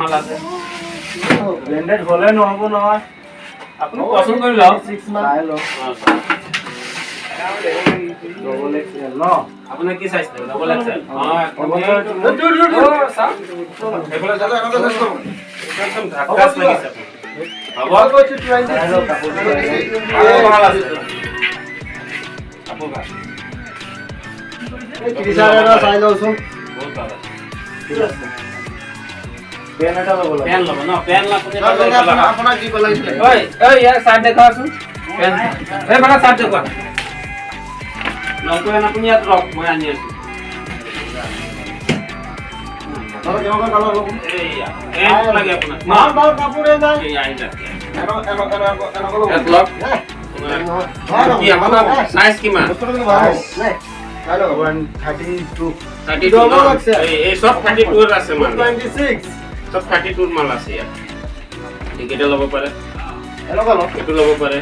মাল আছে ব্লেন্ডেড হলে নহব নহয় আপুনি পছন্দ কৰি লওক 6 মান চাই লওক ডবল এক্সেল ন আপোনাৰ কি সাইজ লাগে ডবল এক্সেল এগুলো জানো এনেকা সাইজ করুন একদম ধাক্কাস লাগিছে আপনি হ'ব কইছো 20 ভাল আছে আপু গা এই ত্রিশারের চাই লওছুন বহুত ভালো ঠিক আছে পেন এটা লব পেন লব না পেন লা আপুনি আপনার কি বলাইছে ওই ওই ইয়ার সাইড দেখাওছুন পেন এই বড় সাইড দেখো লকো না আপুনি ইয়াত রক মই আনি আছো তাহলে কেমন কালার লব এই এন লাগে আপনার মাল মাল কাপড়ে না এই আইলা এনো এক লক কি আপনার সাইজ কি মান নাই হ্যালো 132 32 এই সব 32 এর আছে মান 26 সব 32 এর মাল আছে ইয়াত ঠিক এটা লব পারে এনো কালো এটু লব পারে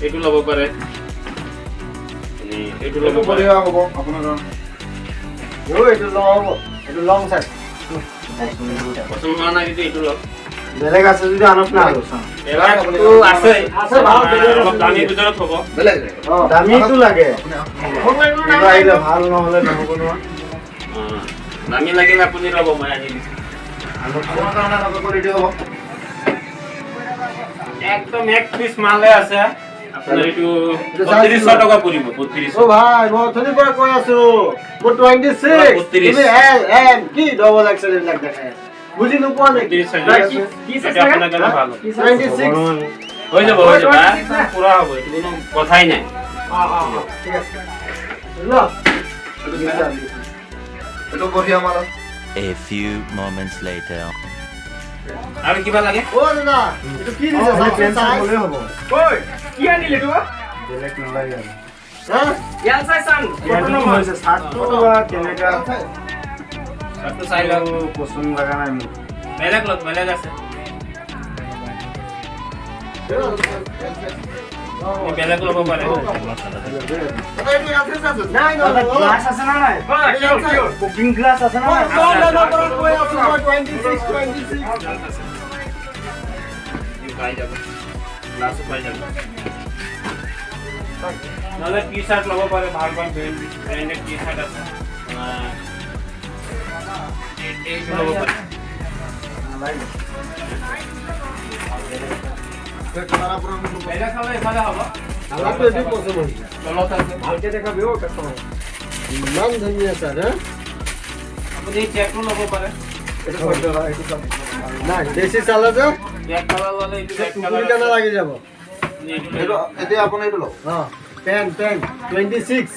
এটু লব পারে নি এটু লব পারে বড়িয়া হ'ব আপোনাৰ ও এটু লং এটু লং সাইজ পছন্দ হয় না কিন্তু এটু লব বেলেগ আছে যদি আনক না আলোচনা এবাৰ তো আছে আছে ভাল অলপ দামী ভিতৰত হ'ব বেলেগ দামীটো লাগে কিন্তু আহিলে ভাল নহলে নহব নহয় দামী লাগিলে আপুনি ল'ব মই আনি দিছো আপোনাৰ কাৰণে নক কৰি দিও একদম এক পিস মালে আছে আপোনাৰ এটু 3200 টকা পৰিব 3200 ও ভাই মই থনি পৰা কৈ আছো মোৰ 26 তুমি এম কি ডবল এক্সেল লাগ দেখাই বুঝি নোপোৱা নেকি কি চেষ্টা আপোনাৰ কাৰণে ভাল 26 হৈ যাব পুৰা হ'ব এইটো কোনো কথাই নাই ঠিক আছে ল এটো বঢ়িয়া মাল A few moments later. আৰু কিবা লাগে ও দাদা এটো কি দিছে সাইজ বলে হ'ব ওই কি আনিলে তো বেলেগ নালাগে হ্যাঁ ইয়াল চাই চান কত নম্বৰ হৈছে 60 বা কেনেকা সবটো চাই লও পছন্দ লাগা নাই মোক বেলেগ লোক বেলেগ আছে বেলেগ ল'ব পাৰে নাই গ্লাস আছে না নাই কুকিং গ্লাস আছে না নাই 26 পাই যাব গ্লাস পাই যাব নহলে টি-শার্ট ল'ব পাৰে ভাল ভাল ব্ৰ্যান্ডেড টি-শাৰ্ট আছে এই ল'ব পাৰে বেলেগ খালে এফালে হ'ব আমাৰটো এটো পছন্দ হৈছে তলত আছে ভালকে দেখাবি ও কাস্টমাৰ ইমান ধুনীয়া স্যাৰ হ্যাঁ আপুনি চেকটো ল'ব পাৰে এটা ফটো এটা নাই দেশি চালা যে চেক কালাৰ ল'লে এইটো চেক কুকুৰি কানা লাগি যাব এইটো এতে আপুনি এটো লও পেন 26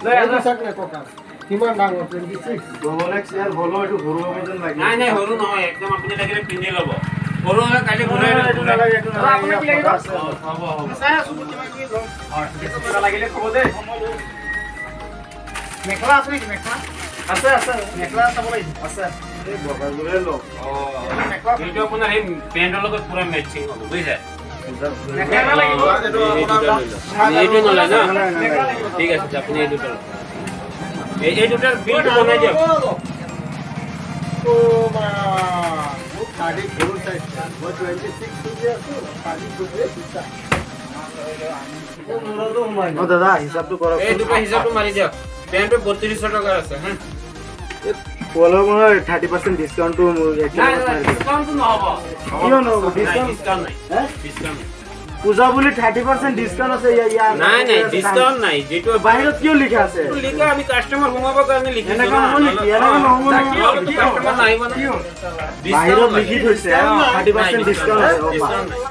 লৈ আনো সাকনে কোকা কিমান ডাঙৰ 26 ডবল এক্সএল হলো এটো ঘৰু হ'ব যেন লাগে নাই নাই হৰু নহয় একদম আপুনি লাগিলে পিন্ধি ল'ব হৰু হ'লে কালি ঘূৰাই এটো নালাগে এটো আপুনি কি লাগিব হ'ব হ'ব চাই আছো কিবা কি লও এটা লাগিলে খব দে মেখলা আছে নেকি মেখলা আছে আছে মেখলা চাব লাগিব আছে এই বগাজুৰে লও এইটো আপোনাৰ এই পেণ্টৰ লগত পুৰা মেচিং হ'ব বুজিছে মেখলা লাগিব এইটো নলয় না ঠিক আছে আপুনি এই দুটা এই দুটাৰ বিলটো বনাই দিয়ক ও মা ও কাটি ফুল সাইজ মই 26 সুজি আছো কাটি ফুলে দিছা ও দাদা হিসাবটো কৰক এই দুটা হিচাপটো মাৰি দিয়ক পেণ্টটো 3200 টকাৰ আছে হা পলো মই 30% ডিসকাউন্টটো নাই ডিসকাউন্টটো নহব কিয় নহব ডিসকাউন্ট নাই হে ডিসকাউন্ট পূজা বুলি 30% ডিসকাউন্ট আছে ইয়া নাই নাই ডিসকাউন্ট নাই যেটো বাহিৰত কিয় লিখা আছে লিখা আমি কাস্টমাৰ ঘুমাবৰ কাৰণে লিখিছো এনেকা নহব নেকি এনেকা নহব নেকি কাস্টমাৰ নাহিব না বাহিৰত লিখি থৈছে 30% ডিসকাউন্ট আছে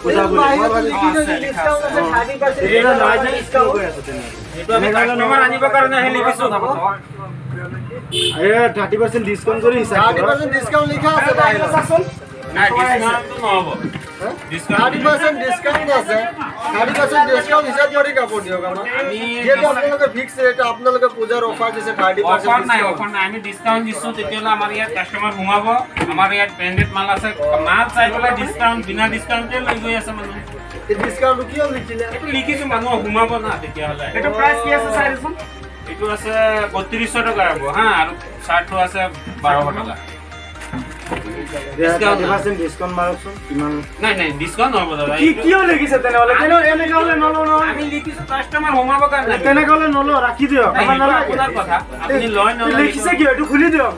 পূজা বুলি বাহিৰত লিখি থৈছে ডিসকাউন্ট আছে 30% এটা নাই যে ডিসকাউন্ট হৈ আছে তেনে যেটো আমি কাস্টমাৰ আনিবৰ কাৰণে হে লিখিছো আৰে 30% ডিসকাউন্ট কৰি হিচাপ 30% ডিসকাউন্ট লিখা আছে বাহিৰত নাই ডিসকাউন্টটো নহব ডিসকাউন্ট 30% ডিসকাউন্ট আছে 30% ডিসকাউন্ট হিচাপ কৰি কাপোৰ দিয়ক আমাক যেটো আপোনালোকে ফিক্স ৰেট আপোনালোকে পূজাৰ অফাৰ দিছে 30% অফাৰ নাই আমি ডিসকাউন্ট দিছো তেতিয়ালে আমাৰ ইয়াত কাস্টমাৰ ঘুমাব আমাৰ ইয়াত ব্র্যান্ডেড মাল আছে মাল চাই পেলাই ডিসকাউন্ট বিনা ডিসকাউন্টে লৈ গৈ আছে মানুহ এই ডিসকাউন্ট কিয় লিখিলে এইটো লিখিছো মানুহ ঘুমাব না তেতিয়ালে এটা প্ৰাইস কি আছে চাইছোন এইটো আছে 3200 টকা হ'ব হা আৰু শাৰ্টটো আছে 1200 টকা 30% ডিসকাউন্ট মাৰকচোন কিমান নাই নাই ডিসকাউন্ট নহব দাদা কি কিয় লিখিছে তেনেহলে এনেকা হলে নলো ন আমি লিখিছো কাস্টমাৰ সোমাব কাৰণে তেনেকা হলে নলো ৰাখি দিয়ক আমাৰ নালাগে আপোনাৰ কথা আপুনি লয় নলয় লিখিছে কি এইটো খুলি দিয়ক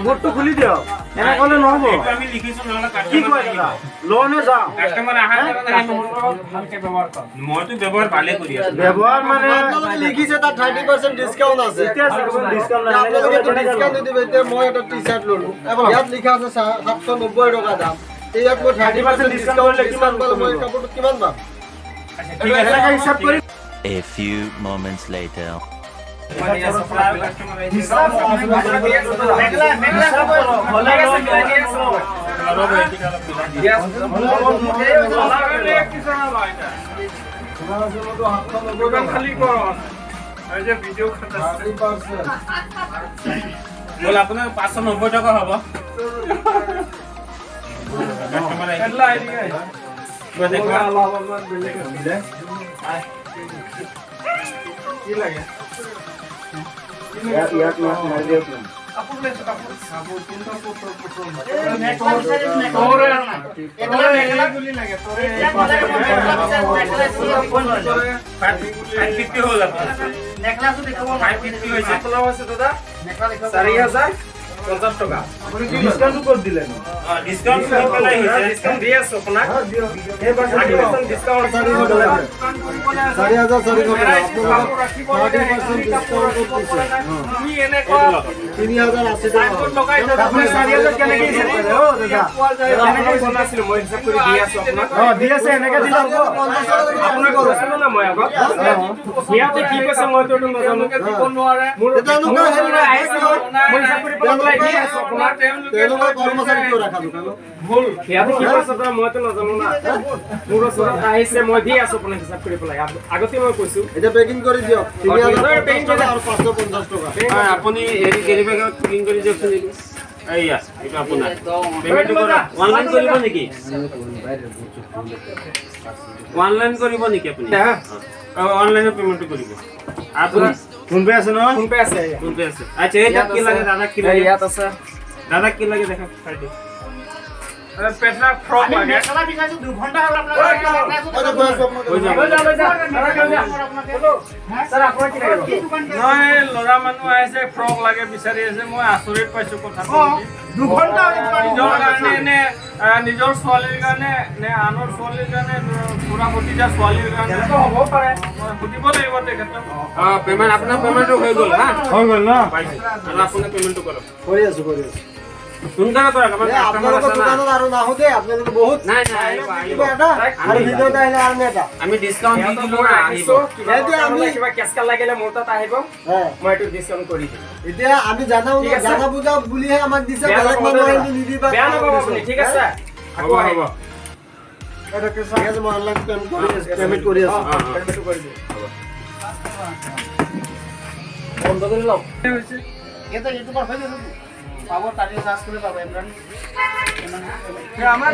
বোৰ্ডটো খুলি দিয়ক এনেকা হলে নহব এইটো আমি লিখিছো নহলে কি কাস্টমাৰ কয় দাদা লনে যাও কাস্টমাৰ আহাৰ কাৰণে মোৰ ভালকে ব্যৱহাৰ কৰ মইতো ব্যৱহাৰ ভালে কৰি আছো ব্যৱহাৰ মানে আপোনালোকে লিখিছে তাত 30% ডিসকাউন্ট আছে এতিয়া ডিসকাউন্ট নাই আপোনালোকে ডিসকাউন্ট নিদিব এতিয়া মই এটা টি-শাৰ্ট ললো ইয়াত লিখা আছে 790 টকা দাম ইয়াত মই 30% ডিসকাউন্ট কিমান পালো মই কাপোৰটো কিমান পাম ঠিক আছে হিসাব কৰি A few moments later. বল আপোনাৰ 590 টকা হ'ব কাস্টমাৰ কি লাগে ইয়াত মাৰি দিয়ক ডিসকাউন্ট কত দিলেন ডিসকাউন্ট পেলাই হৈছে ডিসকাউন্ট দি আছো আপোনাক এই পাছে ডিসকাউন্ট 3080 টাকা আপুনি 4000 কেনেকৈ হিচাপ কৰে ও দাদা আপোনাক বনাইছিলো মই হিচাপ কৰি দি আছো আপোনাক দি আছে এনেকৈ দিলে হ'ব আপোনাক কৈছিলো না মই আগত সিহঁতে কি কৈছে মই তো নাজানো দিব নোৱাৰে মোৰ মই হিচাপ কৰি পেলাই দি আছো আপোনাক তেওঁলোকৰ কৰ্মচাৰী কিয় ৰাখা দোকানত ভুল সিহঁতে কি কৈছে মই তো নাজানো না মোৰ ওচৰত আহিছে মই দি আছো আপোনাক হিচাপ কৰি পেলাই আগতে মই কৈছো এটা পেকিং কৰি দিয়ক 3000 টকা আৰু 550 টকা আপুনি হেৰি কেৰি বেগত পেকিং কৰি দিয়কচোন এইয়া এটা আপোনাৰ পেমেন্ট কৰা অনলাইন কৰিব নেকি অনলাইন কৰিব নেকি আপুনি অনলাইন পেমেন্ট কৰিব আপুনি ফোন পে আছে নহয় ফোন পে আছে আচ্ছা এটা কি লাগে দাদা কি লাগে ইয়াত আছে দাদা কি লাগে দেখা ফাইটি পেটনা ফ্ৰক লাগে মেখেলা বিকাইছো 2 ঘন্টা হ'ল আপোনাক স্যাৰ আপোনাৰ কি লাগে মই লৰা মানুহ আহিছে ফ্ৰক লাগে বিচাৰি আছে মই আচৰিত পাইছো কথাটো 2 ঘন্টা নিজৰ কাৰণে নে নিজৰ ছোৱালীৰ কাৰণে নে আনৰ ছোৱালীৰ কাৰণে পুৰা ভতিজা ছোৱালীৰ কাৰণে হ'ব পাৰে সুধিব লাগিব তেখেতক পেমেন্ট আপোনাৰ পেমেন্টটো হৈ গ'ল হা হৈ গ'ল ন পাইছে আৰু আপুনি পেমেন্টটো কৰক কৰি আছো সোনকালে কৰক আমাৰ কাস্টমাৰ আপোনালোকৰ আছে না দোকানত আৰু নাহোতে আপোনালোকে বহুত নাই নাই আহিব এটা আৰু ভিডিঅ'ত আহিলে আৰু এটা আমি ডিসকাউন্ট দি দিলো না আহিব এতিয়া আমি কিবা কেছকা লাগিলে মোৰ তাত আহিব মই এইটো ডিসকাউন্ট কৰি দিম এতিয়া আমি জানা বুজা বুলিহে আমাক দিছে বেলেগ মানুহ আহিলে নিদিবা বেয়া নাপাব আপুনি ঠিক আছে আকৌ আহিব ঠিক আছে মই অনলাইন পেমেন্ট কৰি আছো পেমেন্ট কৰি দিম বন্ধ কৰি লওক এটা ইউটিউবৰ হৈ যাব পাব তাৰিখ চাৰ্জ কৰি পাব ইমৰান আমাৰ